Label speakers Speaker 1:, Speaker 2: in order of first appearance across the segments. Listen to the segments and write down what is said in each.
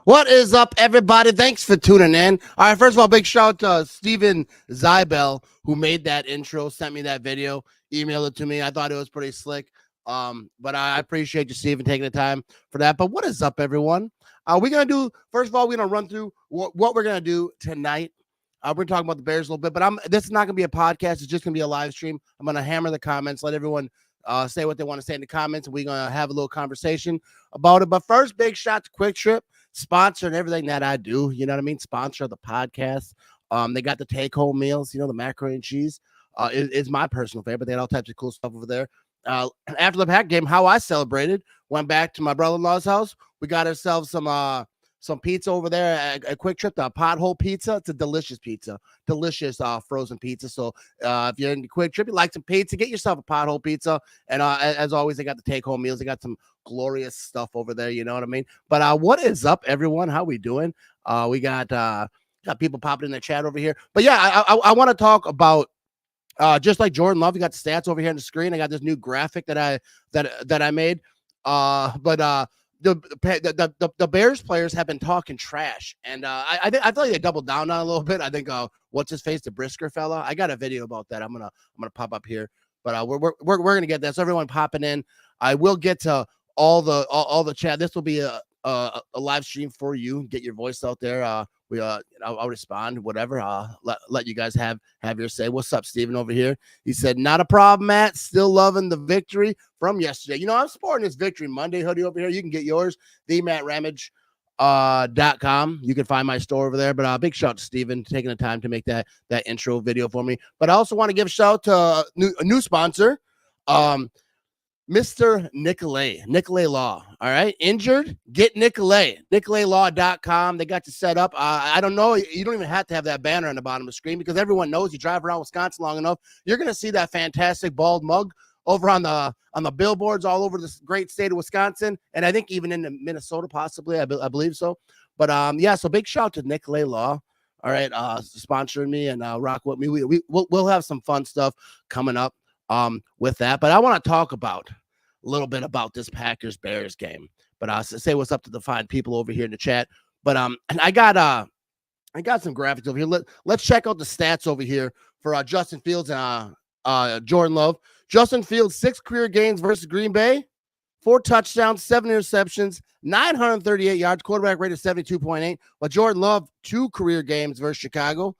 Speaker 1: What is up, everybody? Thanks for tuning in. All right, first of all, big shout out to Steven Zybel, who made that intro, sent me that video, emailed it to me. I thought it was pretty slick. But I appreciate you, Steven, taking the time for that. But what is up, everyone? We're gonna do first of all, we're gonna run through what we're gonna do tonight. We're talking about the Bears a little bit, but this is not gonna be a podcast. It's just gonna be a live stream. I'm gonna hammer the comments, let everyone say what they want to say in the comments, and we're gonna have a little conversation about it. But first, big shout to Quick Trip, sponsor and everything that I do. You know what I mean? Sponsor the podcast. They got the take home meals, the macaroni and cheese. Is my personal favorite. They had all types of cool stuff over there. After the Pack game, how I celebrated, went back to my brother-in-law's house. We got ourselves some pizza over there at Quick Trip, the Pothole Pizza. It's a delicious pizza, delicious frozen pizza. So if you're in Quick Trip, you like some pizza, get yourself a Pothole Pizza. And as always, they got the take-home meals. They got some glorious stuff over there. You know what I mean? But what is up, everyone? How we doing? We got people popping in the chat over here. But yeah, I want to talk about just like Jordan Love. You got the stats over here on the screen. I got this new graphic that I made. The Bears players have been talking trash, and I feel like they doubled down on a little bit. I think what's his face, the Brisker fella. I got a video about that. I'm gonna pop up here, but we're gonna get that. So everyone popping in. I will get to all the chat. This will be a live stream for you. Get your voice out there. I'll respond, whatever. Let you guys have your say. What's up, Steven over here? He said, not a problem, Matt. Still loving the victory from yesterday. I'm sporting this Victory Monday hoodie over here. You can get yours, theMattRamage.com. You can find my store over there. But big shout out to Steven taking the time to make that intro video for me. But I also want to give a shout out to a new sponsor, Mr. Nicolay Law. All right. Injured? Get Nicolay. NicolayLaw.com. They got you set up. I don't know. You don't even have to have that banner on the bottom of the screen because everyone knows you drive around Wisconsin long enough. You're going to see that fantastic bald mug over on the billboards all over this great state of Wisconsin. And I think even in Minnesota, possibly. I believe so. But yeah, so big shout out to Nicolay Law. All right. Sponsoring me and rock with me. We'll have some fun stuff coming up with that. But I want to talk about a little bit about this Packers-Bears game. But I'll say what's up to the fine people over here in the chat. But and I got some graphics over here. Let's check out the stats over here for Justin Fields and Jordan Love. Justin Fields, 6 career games versus Green Bay, 4 touchdowns, 7 interceptions, 938 yards, quarterback rate of 72.8. But Jordan Love, 2 career games versus Chicago,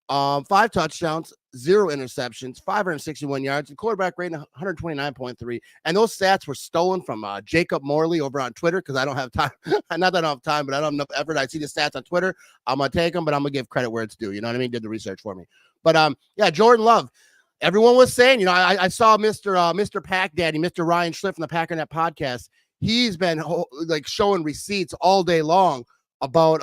Speaker 1: 5 touchdowns, 0 interceptions, 561 yards, and quarterback rating 129.3. And those stats were stolen from Jacob Morley over on Twitter because I don't have time. Not that I don't have time, but I don't have enough effort. I see the stats on Twitter. I'm going to take them, but I'm going to give credit where it's due. You know what I mean? Did the research for me. But yeah, Jordan Love. Everyone was saying, I saw Mr. Pack Daddy, Mr. Ryan Schliff from the Packernet podcast. He's been like showing receipts all day long about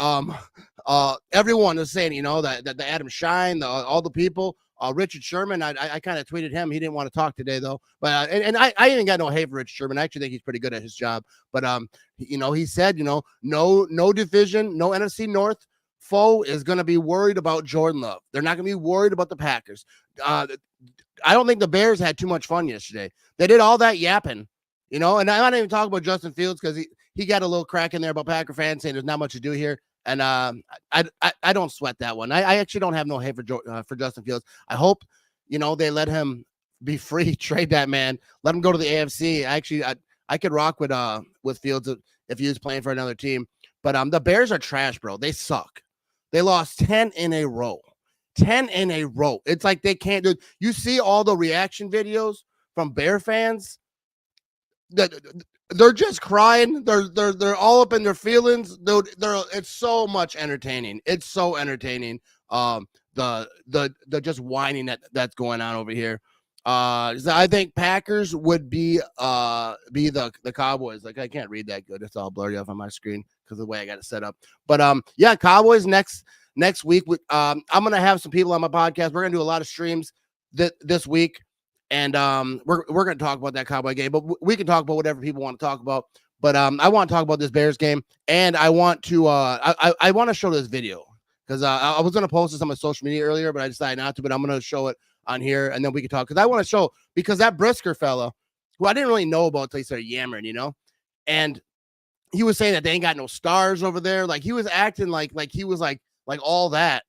Speaker 1: everyone is saying, that the Adam Shine, all the people, Richard Sherman. I kind of tweeted him. He didn't want to talk today though, but and I ain't got no hate for Richard Sherman. I actually think he's pretty good at his job. But he said, no division, no NFC North foe is going to be worried about Jordan Love. They're not going to be worried about the Packers. I don't think the Bears had too much fun yesterday. They did all that yapping, and I'm not even talking about Justin Fields because he got a little crack in there about Packer fans saying there's not much to do here. And I don't sweat that one. I actually don't have no hate for Justin Fields. I hope, they let him be free, trade that man, let him go to the AFC. Actually, I could rock with Fields if he was playing for another team. But the Bears are trash, bro. They suck. They lost 10 in a row. 10 in a row. It's like they can't do. You see all the reaction videos from Bear fans. They're just crying. They're all up in their feelings. It's so much entertaining. It's so entertaining. The just whining that's going on over here. I think Packers would be the Cowboys. Like I can't read that good. It's all blurry off on my screen because of the way I got it set up. But yeah, Cowboys next week. I'm gonna have some people on my podcast. We're gonna do a lot of streams this week. And we're going to talk about that Cowboy game, but we can talk about whatever people want to talk about. But I want to talk about this Bears game, and I want to I want to show this video because I was going to post this on my social media earlier, but I decided not to. But I'm going to show it on here, and then we can talk because I want to show because that Brisker fella, who I didn't really know about until he started yammering, and he was saying that they ain't got no stars over there. Like he was acting like he was like all that.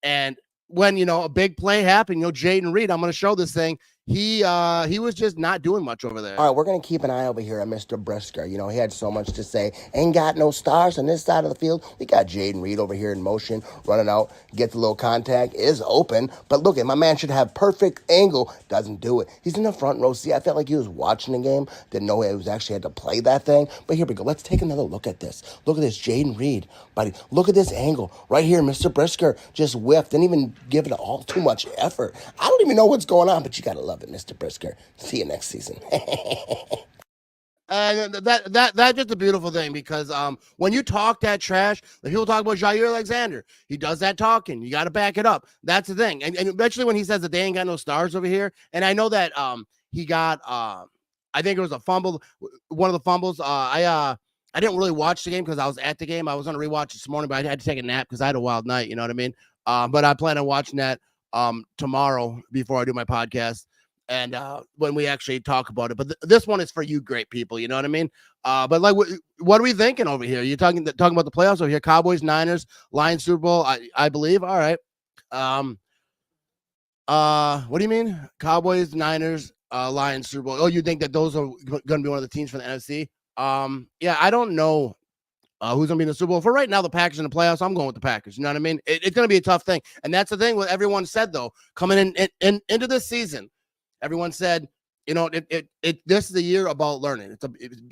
Speaker 1: And when a big play happened, Jayden Reed, I'm going to show this thing. He was just not doing much over there.
Speaker 2: All right, we're going to keep an eye over here on Mr. Brisker. He had so much to say. Ain't got no stars on this side of the field. We got Jayden Reed over here in motion, running out, gets a little contact, is open. But look, my man should have perfect angle. Doesn't do it. He's in the front row. See, I felt like he was watching the game. Didn't know he was actually had to play that thing. But here we go. Let's take another look at this. Look at this, Jayden Reed, buddy. Look at this angle right here. Mr. Brisker just whiffed. Didn't even give it all too much effort. I don't even know what's going on, but you got to love it, Mr. Brisker. See you next season.
Speaker 1: And that's just a beautiful thing because when you talk that trash, the people talk about Jair Alexander. He does that talking. You got to back it up. That's the thing. And eventually when he says that they ain't got no stars over here, and I know that he got I think it was a fumble, one of the fumbles. I didn't really watch the game because I was at the game. I was going to rewatch this morning, but I had to take a nap because I had a wild night. You know what I mean? But I plan on watching that tomorrow before I do my podcast. And when we actually talk about it, but this one is for you, great people. You know what I mean? But like, what are we thinking over here? You're talking about the playoffs over here: Cowboys, Niners, Lions, Super Bowl. I believe. All right. What do you mean? Cowboys, Niners, Lions, Super Bowl. Oh, you think that those are going to be one of the teams for the NFC? Yeah, I don't know. Who's going to be in the Super Bowl? For right now, the Packers in the playoffs, I'm going with the Packers. You know what I mean? It's going to be a tough thing. And that's the thing what everyone said, though, coming into this season. Everyone said, this is a year about learning. It's a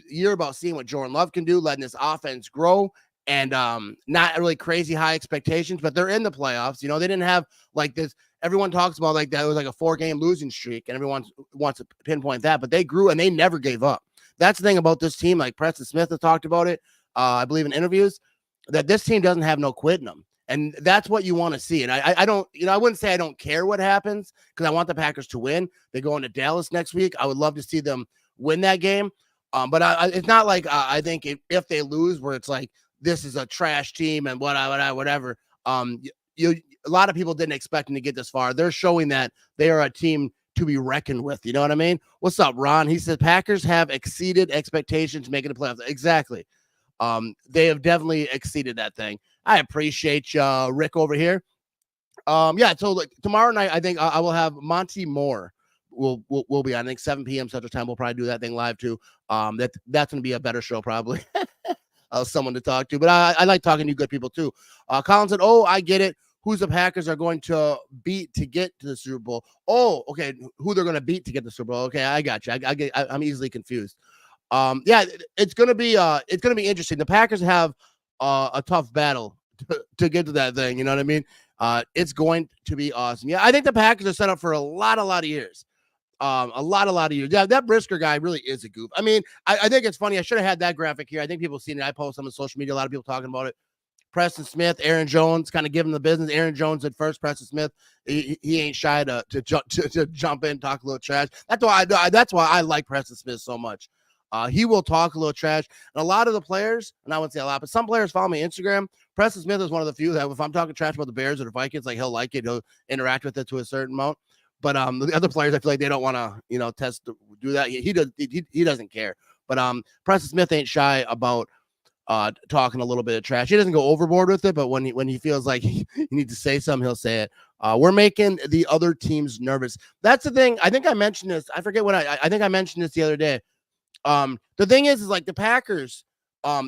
Speaker 1: year about seeing what Jordan Love can do, letting this offense grow, and not really crazy high expectations, but they're in the playoffs. They didn't have like this. Everyone talks about like that. It was like a 4-game losing streak, and everyone wants to pinpoint that, but they grew and they never gave up. That's the thing about this team. Like Preston Smith has talked about it, I believe in interviews, that this team doesn't have no quit in them. And that's what you want to see. And I don't, I wouldn't say I don't care what happens because I want the Packers to win. They go into Dallas next week. I would love to see them win that game. But it's not like I think if they lose where it's like, this is a trash team and whatever. A lot of people didn't expect them to get this far. They're showing that they are a team to be reckoned with. You know what I mean? What's up, Ron? He said Packers have exceeded expectations making the playoffs. Exactly. They have definitely exceeded that thing. I appreciate Rick over here. Yeah, so like tomorrow night, I think I will have Monty Moore. Will be on, I think 7 p.m. Central Time. We'll probably do that thing live too. That's going to be a better show probably. Someone to talk to, but I like talking to you good people too. Colin said, "Oh, I get it. Who's the Packers are going to beat to get to the Super Bowl? Oh, okay. Who they're going to beat to get the Super Bowl? Okay, I got you. I'm easily confused. Yeah, it's gonna be interesting. The Packers have a tough battle to get to that thing. You know what I mean? It's going to be awesome. Yeah, I think the Packers are set up for a lot of years. A lot of years. Yeah, that Brisker guy really is a goof. I mean, I think it's funny. I should have had that graphic here. I think people have seen it. I post them on social media. A lot of people talking about it. Preston Smith, Aaron Jones, kind of giving the business. Aaron Jones at first. Preston Smith, he ain't shy to jump in, talk a little trash. That's why I like Preston Smith so much. He will talk a little trash. And a lot of the players, and I wouldn't say a lot, but some players follow me on Instagram. Preston Smith is one of the few that if I'm talking trash about the Bears or the Vikings, like he'll like it. He'll interact with it to a certain amount. But the other players, I feel like they don't want to, do that. He doesn't care. But Preston Smith ain't shy about talking a little bit of trash. He doesn't go overboard with it, but when he feels like he needs to say something, he'll say it. We're making the other teams nervous. That's the thing. I think I mentioned this. I forget when I think I mentioned this the other day. The thing is like the Packers,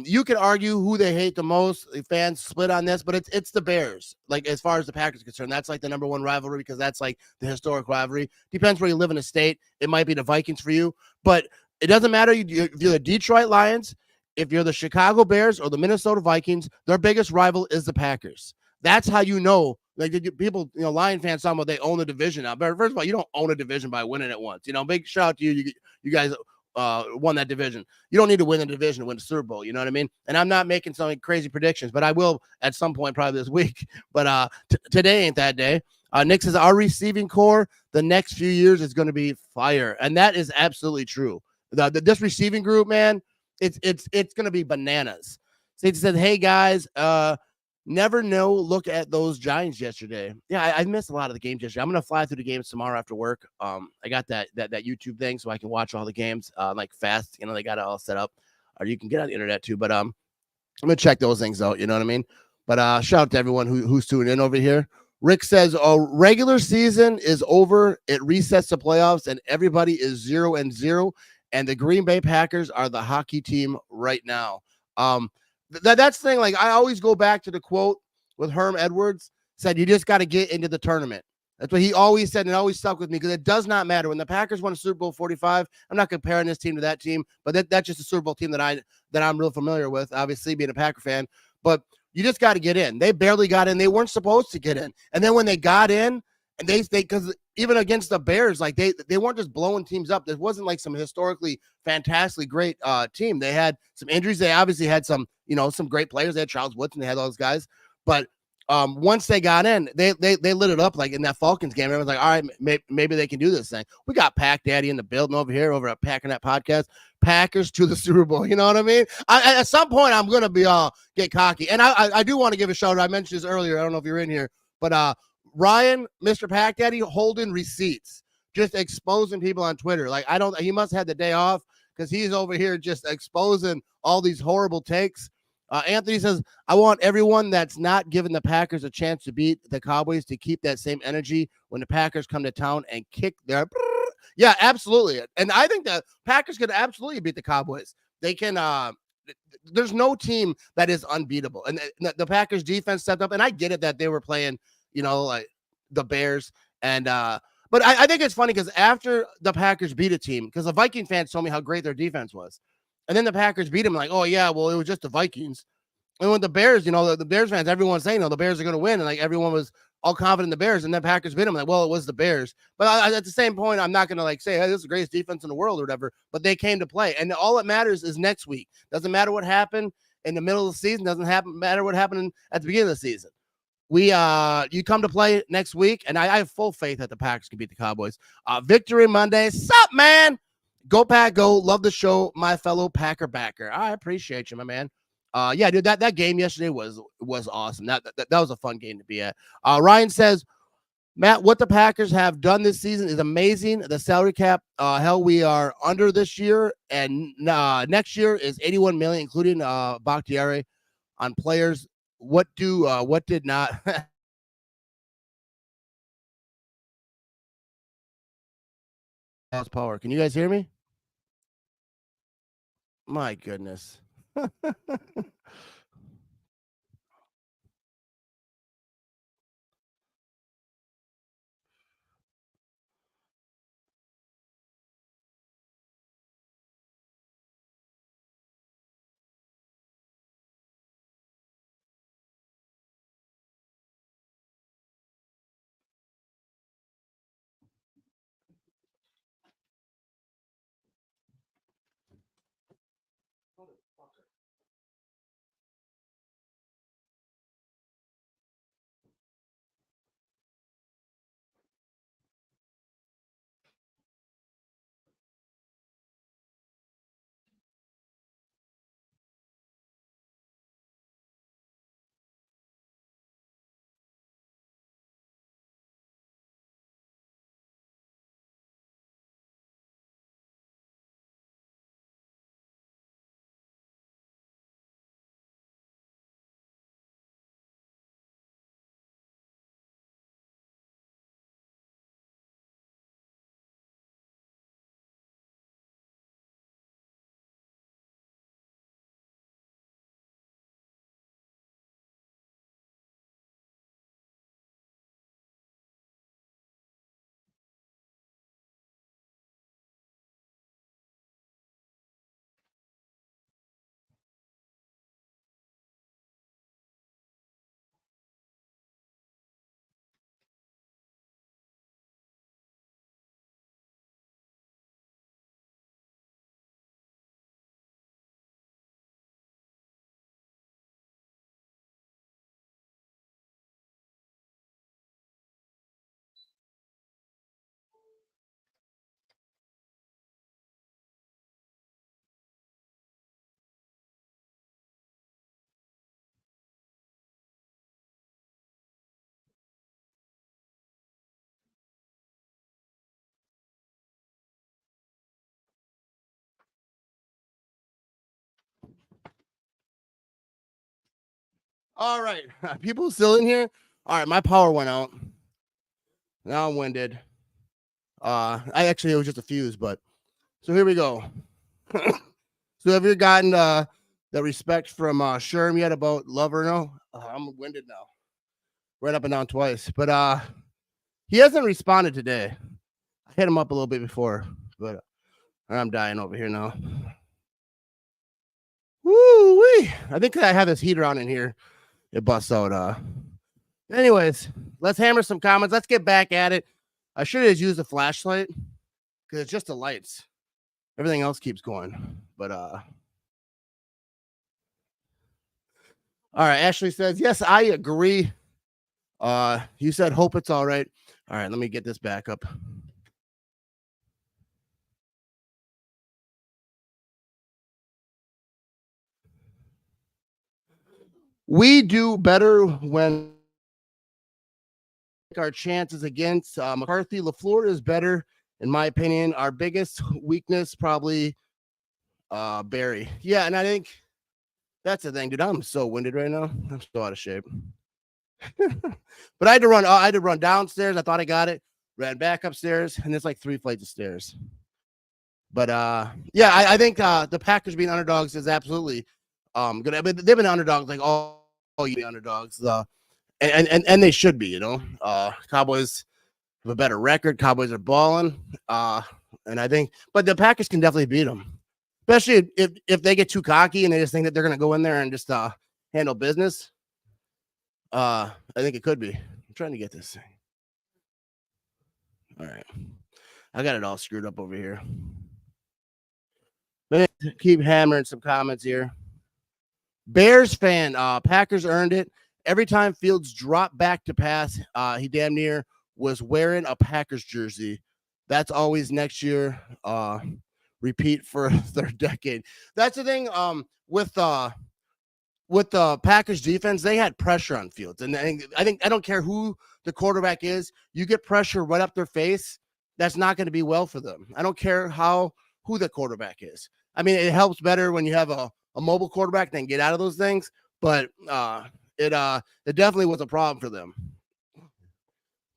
Speaker 1: you can argue who they hate the most. The fans split on this, but it's the Bears. Like as far as the Packers are concerned, that's like the number one rivalry because that's like the historic rivalry. Depends where you live in a state. It might be the Vikings for you, but it doesn't matter. If you're the Detroit Lions, if you're the Chicago Bears or the Minnesota Vikings, their biggest rival is the Packers. That's how you know. Like people, Lion fans talking about they own the division now. But first of all, you don't own a division by winning it once. Big shout out to you. You guys won that division. You don't need to win the division to win the Super Bowl. You know what I mean? And I'm not making some crazy predictions, but I will at some point probably this week. But today ain't that day. Nick says our receiving core the next few years is going to be fire, and that is absolutely true. This receiving group, man, it's going to be bananas. So he said, "Hey guys, never know. Look at those Giants yesterday. Yeah, I missed a lot of the games yesterday. I'm gonna fly through the games tomorrow after work. I got that YouTube thing so I can watch all the games like fast. They got it all set up. or you can get on the internet too. But I'm gonna check those things out. You know what I mean? But shout out to everyone who's tuning in over here. Rick says, regular season is over. It resets the playoffs, and everybody is 0-0. And the Green Bay Packers are the hockey team right now. That's the thing. Like, I always go back to the quote with Herm Edwards said, "You just got to get into the tournament." That's what he always said, and it always stuck with me because it does not matter when the Packers won a Super Bowl 45. I'm not comparing this team to that team, but that's just a Super Bowl team that I'm real familiar with. Obviously, being a Packer fan, but you just got to get in. They barely got in. They weren't supposed to get in, and then when they got in, and they because even against the Bears, like they weren't just blowing teams up. This wasn't like some historically fantastically great team. They had some injuries. They obviously had some some great players. They had Charles Woodson. They had all those guys, but once they got in, they lit it up like in that Falcons game. Everyone's like, all right, maybe they can do this thing. We got Pack Daddy in the building over here over at Packernet Podcast. Packers to the Super Bowl. You know what I mean? At some point, I'm gonna be get cocky, and I do want to give a shout out. I mentioned this earlier. I don't know if you're in here, but Ryan, Mr. Pack Daddy, holding receipts, just exposing people on Twitter. Like he must have had the day off because he's over here just exposing all these horrible takes. Anthony says, I want everyone that's not giving the Packers a chance to beat the Cowboys to keep that same energy when the Packers come to town and kick their. Yeah, absolutely. And I think the Packers could absolutely beat the Cowboys. They can. There's no team that is unbeatable. And the Packers defense stepped up. And I get it that they were playing, like the Bears. And, but I think it's funny because after the Packers beat a team, because the Viking fans told me how great their defense was. And then the Packers beat them like, oh, yeah, well, it was just the Vikings. And with the Bears, the Bears fans, everyone's saying, the Bears are going to win. And like everyone was all confident in the Bears. And then Packers beat them. Like, well, it was the Bears. But at the same point, I'm not going to like say, hey, this is the greatest defense in the world or whatever. But they came to play. And all that matters is next week. Doesn't matter what happened in the middle of the season. Matter what happened at the beginning of the season. You come to play next week. And I have full faith that the Packers can beat the Cowboys. Victory Monday. Sup, man? Go Pack, go. Love the show, my fellow Packer backer. I appreciate you, my man. Yeah, dude, that game yesterday was awesome. That was a fun game to be at. Ryan says, Matt, what the Packers have done this season is amazing. The salary cap, hell, we are under this year, and next year is 81 million, including Bakhtiari on players. What did not? Power. Can you guys hear me? My goodness. All right. People still in here? All right, my power went out. Now I'm winded. It was just a fuse, but so here we go. So have you gotten the respect from Sherm yet about love or no? I'm winded now. Right up and down twice. But he hasn't responded today. I hit him up a little bit before, but I'm dying over here now. Woo wee! I think I have this heater on in here. It busts out. Anyways, let's hammer some comments. Let's get back at it. I should have used a flashlight because it's just the lights. Everything else keeps going. But all right. Ashley says, yes, I agree. You said hope it's all right. All right, let me get this back up. We do better when our chances against McCarthy. LaFleur is better, in my opinion. Our biggest weakness probably Barry. Yeah, and I think that's the thing, dude. I'm so winded right now. I'm so out of shape. But I had to run. I had to run downstairs. I thought I got it. Ran back upstairs, and it's like 3 flights of stairs. But yeah, I think the Packers being underdogs is absolutely good. I mean, they've been underdogs like all year underdogs. And they should be, you know. Cowboys have a better record. Cowboys are balling. And I think, but the Packers can definitely beat them, especially if they get too cocky and they just think that they're going to go in there and just handle business. I think it could be. I'm trying to get this thing. All right. I got it all screwed up over here. Let me keep hammering some comments here. Bears fan, Packers earned it. Every time Fields dropped back to pass, he damn near was wearing a Packers jersey. That's always next year. Repeat for a third decade. That's the thing. With the Packers defense, they had pressure on Fields, and I think I don't care who the quarterback is. You get pressure right up their face. That's not going to be well for them. I don't care who the quarterback is. I mean, it helps better when you have a mobile quarterback than get out of those things, but it definitely was a problem for them.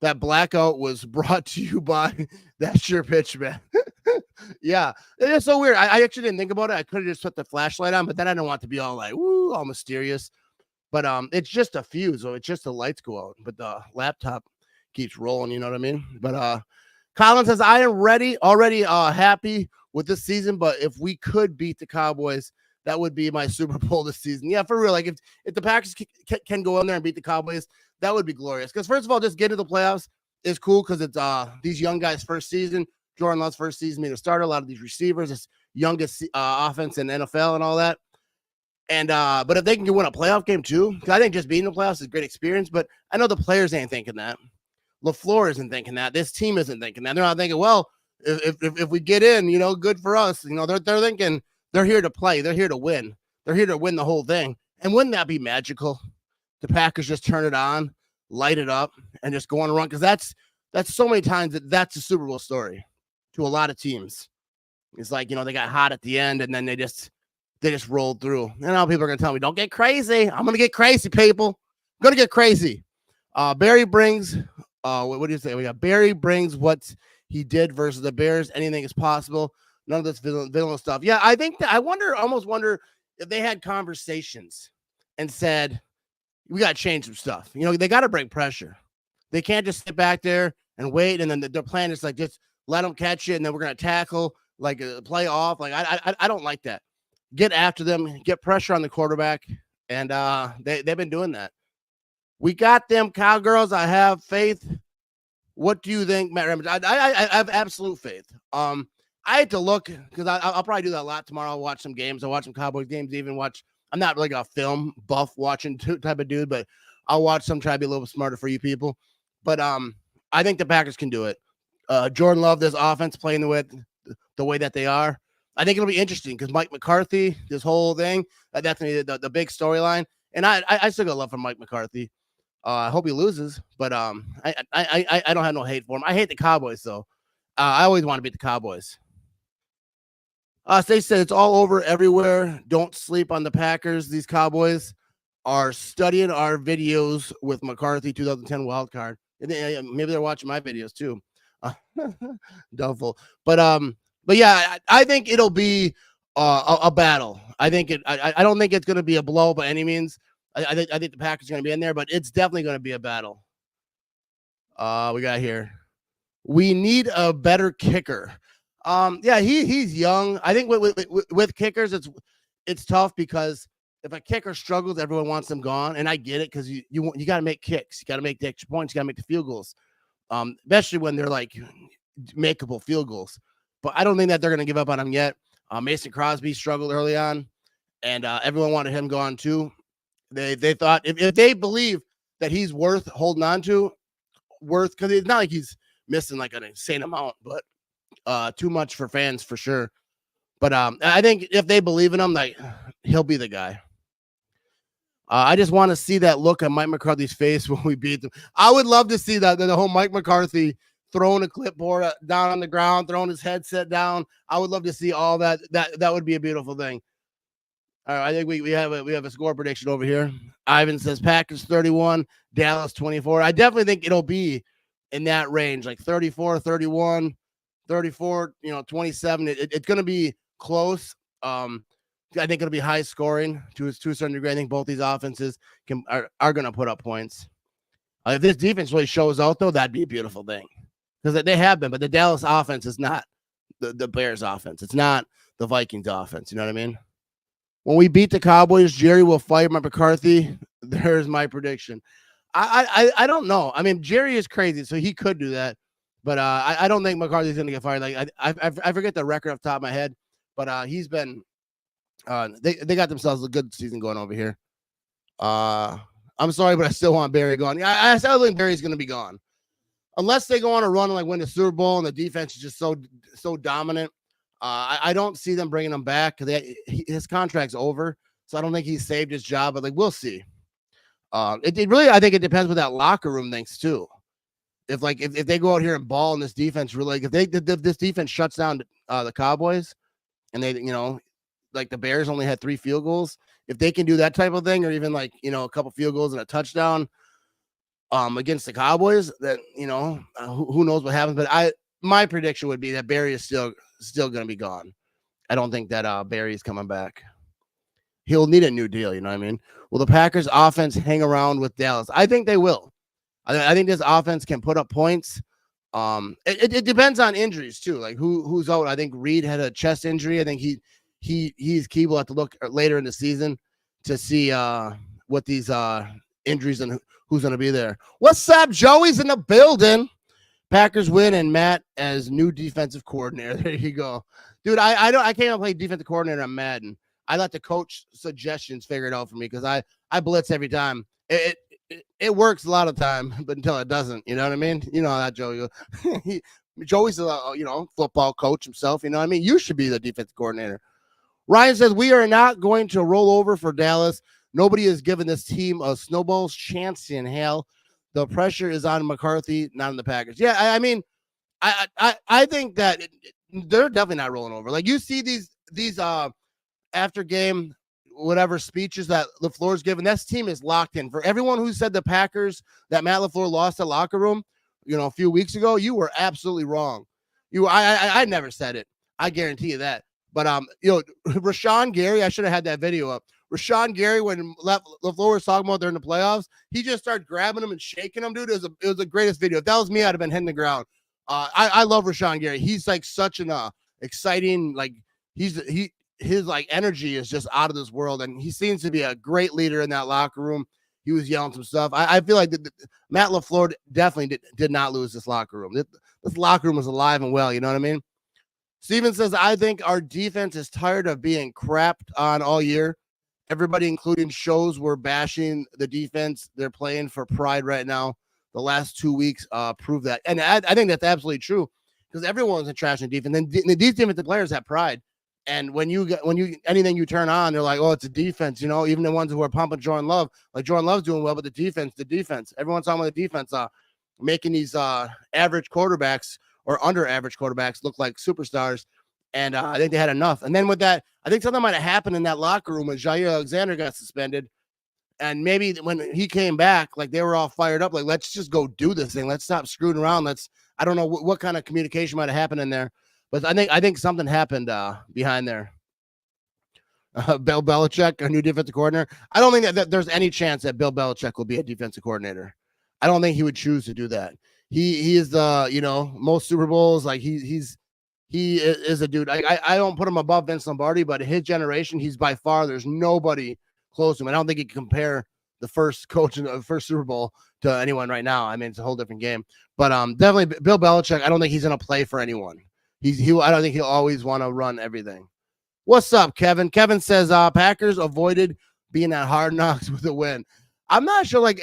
Speaker 1: That blackout was brought to you by That's Your Pitch, man. Yeah, it is so weird. I actually didn't think about it. I could have just put the flashlight on, but then I don't want to be all like, woo, all mysterious. But it's just a fuse, so it's just the lights go out, but the laptop keeps rolling, you know what I mean? But Colin says, I am already happy with this season, but if we could beat the Cowboys, that would be my Super Bowl this season. Yeah, for real. Like if the Packers can go in there and beat the Cowboys, that would be glorious. Because first of all, just getting to the playoffs is cool because it's these young guys' first season. Jordan Love's first season being a starter. A lot of these receivers, it's youngest offense in NFL and all that. And but if they can win a playoff game too, because I think just being in the playoffs is a great experience. But I know the players ain't thinking that. LaFleur isn't thinking that. This team isn't thinking that. They're not thinking, well, if we get in, you know, good for us. You know, they're thinking they're here to play. They're here to win. They're here to win the whole thing. And wouldn't that be magical? The Packers just turn it on, light it up, and just go on a run. Because that's so many times that's a Super Bowl story to a lot of teams. It's like, you know, they got hot at the end and then they just rolled through. And now people are going to tell me, don't get crazy. I'm going to get crazy, people. I'm going to get crazy. Barry brings, what do you say? We got Barry brings what he did versus the Bears. Anything is possible. None of this villain stuff. Yeah, I think I almost wonder if they had conversations and said, we got to change some stuff. You know, they got to bring pressure. They can't just sit back there and wait. And then their plan is like, just let them catch it. And then we're going to tackle, like play off. Like, I don't like that. Get after them, get pressure on the quarterback. And they've been doing that. We got them, Cowgirls. I have faith. What do you think, Matt Ramage? I have absolute faith. I had to look because I'll probably do that a lot tomorrow. I'll watch some games. I'll watch some Cowboys games, even watch. I'm not like a film buff watching type of dude, but I'll watch some, try to be a little smarter for you people. But I think the Packers can do it. Jordan Love, this offense playing the way that they are. I think it'll be interesting because Mike McCarthy, this whole thing, that's the big storyline. And I still got love for Mike McCarthy. I hope he loses, but I don't have no hate for him. I hate the Cowboys, though. I always want to beat the Cowboys. They said it's all over everywhere. Don't sleep on the Packers, these Cowboys. are studying our videos with McCarthy 2010 wildcard. Maybe they're watching my videos too. Doubtful. But yeah, I think it'll be a battle. I don't think it's going to be a blow by any means. I think the Packers are going to be in there, but it's definitely going to be a battle. We got here. We need a better kicker. Yeah, he's young. I think with kickers, it's tough because if a kicker struggles, everyone wants them gone, and I get it because you got to make kicks, you got to make the extra points, you got to make the field goals, especially when they're like makeable field goals. But I don't think that they're going to give up on him yet. Mason Crosby struggled early on, and everyone wanted him gone too. They thought if they believe that he's worth holding on to, because it's not like he's missing like an insane amount, but too much for fans for sure. But I think if they believe in him, like he'll be the guy. I just want to see that look on Mike McCarthy's face when we beat them. I would love to see that the whole Mike McCarthy throwing a clipboard down on the ground, throwing his headset down. I would love to see all that. That would be a beautiful thing. All right, I think we have a score prediction over here. Ivan says Packers 31, Dallas 24. I definitely think it'll be in that range, like 34, 31, 34, 27. It's going to be close. I think it'll be high scoring to a certain degree. I think both these offenses are going to put up points. If this defense really shows out, though, that'd be a beautiful thing because they have been. But the Dallas offense is not the Bears offense. It's not the Vikings offense. You know what I mean? When we beat the Cowboys, Jerry will fire Mike McCarthy. There's my prediction. I don't know. I mean, Jerry is crazy, so he could do that. But I don't think McCarthy's going to get fired. Like I forget the record off the top of my head, but he's been. They got themselves a good season going over here. I'm sorry, but I still want Barry gone. I still think Barry's going to be gone, unless they go on a run and like win the Super Bowl and the defense is just so dominant. I don't see them bringing him back because his contract's over, so I don't think he's saved his job. But like we'll see. It really, I think it depends what that locker room thinks too. If they go out here and ball in this defense, really, like if this defense shuts down the Cowboys, and they like the Bears only had 3 field goals. If they can do that type of thing, or even like, a couple field goals and a touchdown against the Cowboys, that, who knows what happens. But my prediction would be that Barry is still going to be gone. I don't think that Barry is coming back. He'll need a new deal. You know what I mean? Will the Packers offense hang around with Dallas? I think they will. I think this offense can put up points. It depends on injuries too. Like who's out. I think Reed had a chest injury. I think he's key. We'll have to look later in the season to see what these injuries and who's going to be there. What's up? Joey's in the building. Packers win and Matt as new defensive coordinator. There you go, dude. I can't even play defensive coordinator on Madden. I let the coach suggestions figure it out for me because I blitz every time. It works a lot of time, but until it doesn't, you know what I mean? You know how that Joey. Joey's a football coach himself. You know what I mean? You should be the defensive coordinator. Ryan says we are not going to roll over for Dallas. Nobody has given this team a snowball's chance in hell. The pressure is on McCarthy, not on the Packers. Yeah, I mean, I think that they're definitely not rolling over. Like you see these after game whatever speeches that LaFleur's given, this team is locked in. For everyone who said the Packers that Matt LaFleur lost the locker room, a few weeks ago, you were absolutely wrong. I never said it. I guarantee you that. But Rashawn Gary, I should have had that video up. Rashawn Gary, when LaFleur was talking about during the playoffs, he just started grabbing him and shaking him, dude. It was the greatest video. If that was me, I'd have been hitting the ground. I love Rashawn Gary. He's like such an exciting, like his like energy is just out of this world, and he seems to be a great leader in that locker room. He was yelling some stuff. I feel like Matt LaFleur definitely did not lose this locker room. This locker room is alive and well. You know what I mean? Steven says, I think our defense is tired of being crapped on all year. Everybody, including shows, were bashing the defense. They're playing for pride right now. The last 2 weeks prove that. And I think that's absolutely true because everyone's in trash and defense. And these defensive players have pride. And when you anything you turn on, they're like, oh, it's a defense, even the ones who are pumping Jordan Love, like Jordan Love's doing well, but the defense, everyone's talking about the defense, making these average quarterbacks or under average quarterbacks look like superstars. And I think they had enough. And then with that, I think something might have happened in that locker room when Jair Alexander got suspended. And maybe when he came back, like they were all fired up, like let's just go do this thing. Let's stop screwing around. I don't know what kind of communication might have happened in there, but I think something happened behind there. Bill Belichick, a new defensive coordinator. I don't think that there's any chance that Bill Belichick will be a defensive coordinator. I don't think he would choose to do that. He is the most Super Bowls. Like he is a dude. I don't put him above Vince Lombardi, but his generation, he's by far there's nobody close to him. I don't think he can compare the first coach in the first Super Bowl to anyone right now. I mean, it's a whole different game. But definitely Bill Belichick. I don't think he's gonna play for anyone. I don't think he'll always want to run everything. What's up, Kevin? Kevin says Packers avoided being at Hard Knocks with a win. I'm not sure like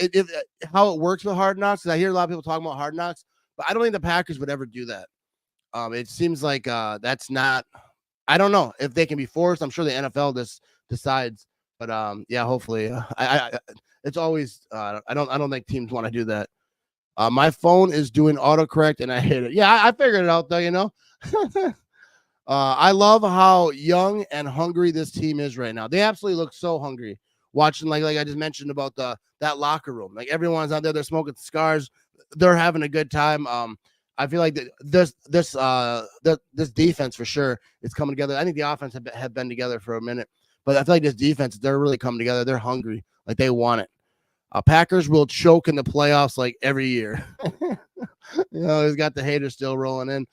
Speaker 1: how it works with Hard Knocks, because I hear a lot of people talking about Hard Knocks, but I don't think the Packers would ever do that. It seems like that's not. I don't know if they can be forced. I'm sure the NFL decides, but yeah, hopefully. It's always I don't think teams want to do that. My phone is doing autocorrect and I hate it. Yeah, I figured it out though. I love how young and hungry this team is right now. They absolutely look so hungry. Watching like I just mentioned about that locker room. Like everyone's out there, they're smoking cigars, they're having a good time. I feel like this defense for sure is coming together. I think the offense have been together for a minute, but I feel like this defense, they're really coming together. They're hungry, like they want it. Packers will choke in the playoffs like every year. He's got the haters still rolling in.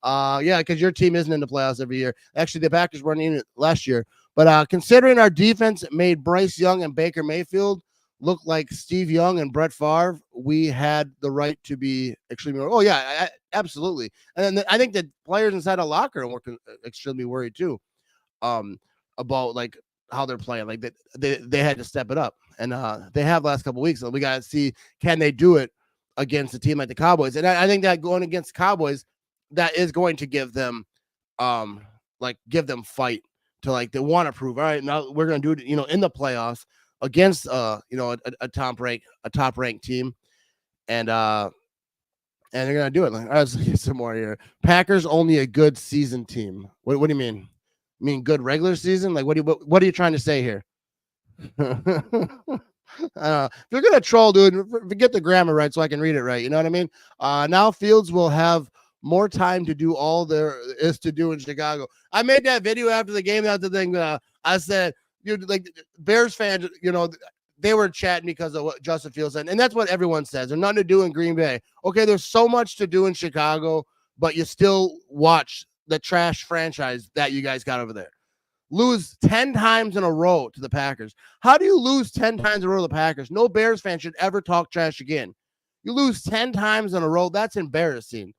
Speaker 1: Yeah, because your team isn't in the playoffs every year. Actually, the Packers weren't in it last year. But considering our defense made Bryce Young and Baker Mayfield look like Steve Young and Brett Favre, we had the right to be extremely worried. Oh, yeah, absolutely. And then I think that players inside the locker room were extremely worried too about like how they're playing. Like they had to step it up. And they have last couple of weeks. So we got to see, can they do it against a team like the Cowboys? And I think that going against the Cowboys, that is going to give them fight to like they want to prove, all right, now we're going to do it, in the playoffs against a top ranked team. And they're going to do it. Like, let's get some more here. Packers only a good season team. What do you mean? You mean good regular season? Like what are you trying to say here? If you're gonna troll, dude, get the grammar right so I can read it right. You know what I mean? Now Fields will have more time to do all there is to do in Chicago. I made that video after the game. That's the thing. I said, dude, like Bears fans, they were chatting because of what Justin Fields said, and that's what everyone says. There's nothing to do in Green Bay. Okay, there's so much to do in Chicago, but you still watch the trash franchise that you guys got over there. Lose 10 times in a row to the Packers. How do you lose 10 times in a row to the Packers? No Bears fan should ever talk trash again. You lose 10 times in a row. That's embarrassing.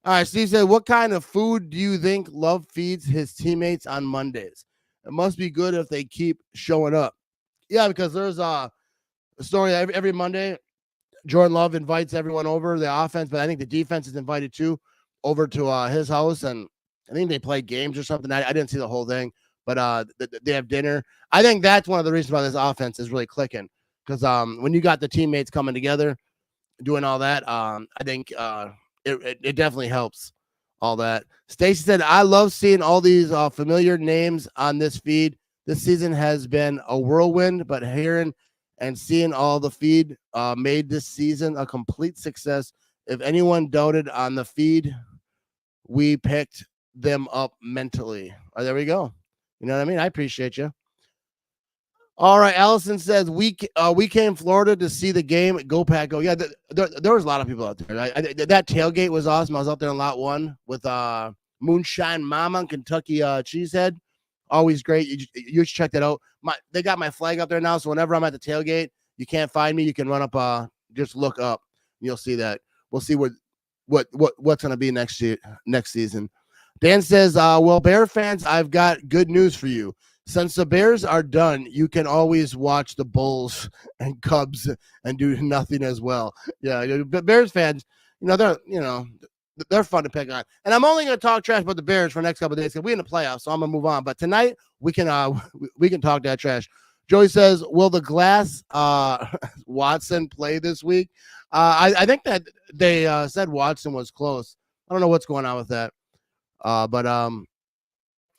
Speaker 1: All right, Steve said, what kind of food do you think Love feeds his teammates on Mondays? It must be good if they keep showing up. Yeah, because there's a story every Monday. Jordan Love invites everyone over, the offense, but I think the defense is invited too over to his house, and I think they play games or something. I didn't see the whole thing, but they have dinner. I think that's one of the reasons why this offense is really clicking, because when you got the teammates coming together, doing all that, I think it definitely helps all that. Stacy said, I love seeing all these familiar names on this feed. This season has been a whirlwind, but hearing and seeing all the feed made this season a complete success. If anyone doubted on the feed, we picked them up mentally. Oh, there we go. You know what I mean? I appreciate you. All right, Allison says we came Florida to see the game. Go Pack, go! Yeah, there was a lot of people out there. That tailgate was awesome. I was out there in lot 1 with Moonshine Mama and Kentucky Cheesehead. Always great. You should check that out. They got my flag up there now, so whenever I'm at the tailgate, you can't find me. You can run up. Just look up. You'll see that. We'll see what's gonna be next season. Dan says, well, Bear fans, I've got good news for you. Since the Bears are done, you can always watch the Bulls and Cubs and do nothing as well. Yeah, but Bears fans, they're fun to pick on. And I'm only going to talk trash about the Bears for the next couple of days because we're in the playoffs, so I'm going to move on. But tonight, we can talk that trash. Joey says, will the Glass Watson play this week? I think that they said Watson was close. I don't know what's going on with that. But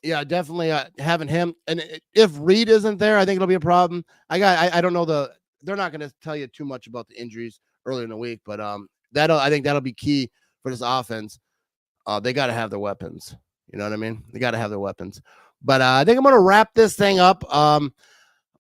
Speaker 1: Yeah, definitely having him. And if Reed isn't there, I think it'll be a problem. I don't know they're not going to tell you too much about the injuries earlier in the week, but I think that'll be key for this offense. They got to have their weapons. You know what I mean? They got to have their weapons. But I think I'm going to wrap this thing up.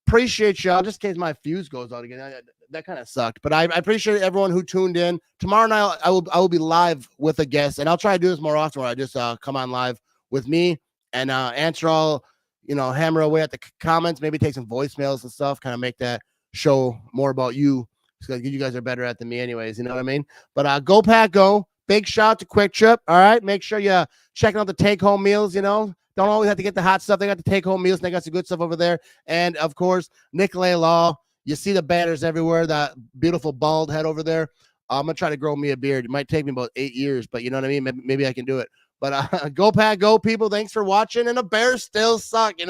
Speaker 1: Appreciate y'all. Just in case my fuse goes out again. That kind of sucked. But I appreciate everyone who tuned in. Tomorrow night I will be live with a guest, and I'll try to do this more often where I just come on live with me and answer all, hammer away at the comments, maybe take some voicemails and stuff, kind of make that show more about you, because you guys are better at than me anyways, you know what I mean? But go Pack Go. Big shout out to Quick Trip. All right, make sure you checking out the take-home meals, don't always have to get the hot stuff. They got the take-home meals, and they got some good stuff over there. And, of course, Nicolay Law. You see the banners everywhere, that beautiful bald head over there. I'm going to try to grow me a beard. It might take me about 8 years, but you know what I mean? Maybe I can do it. But go Pack Go, people. Thanks for watching. And the Bears still suck,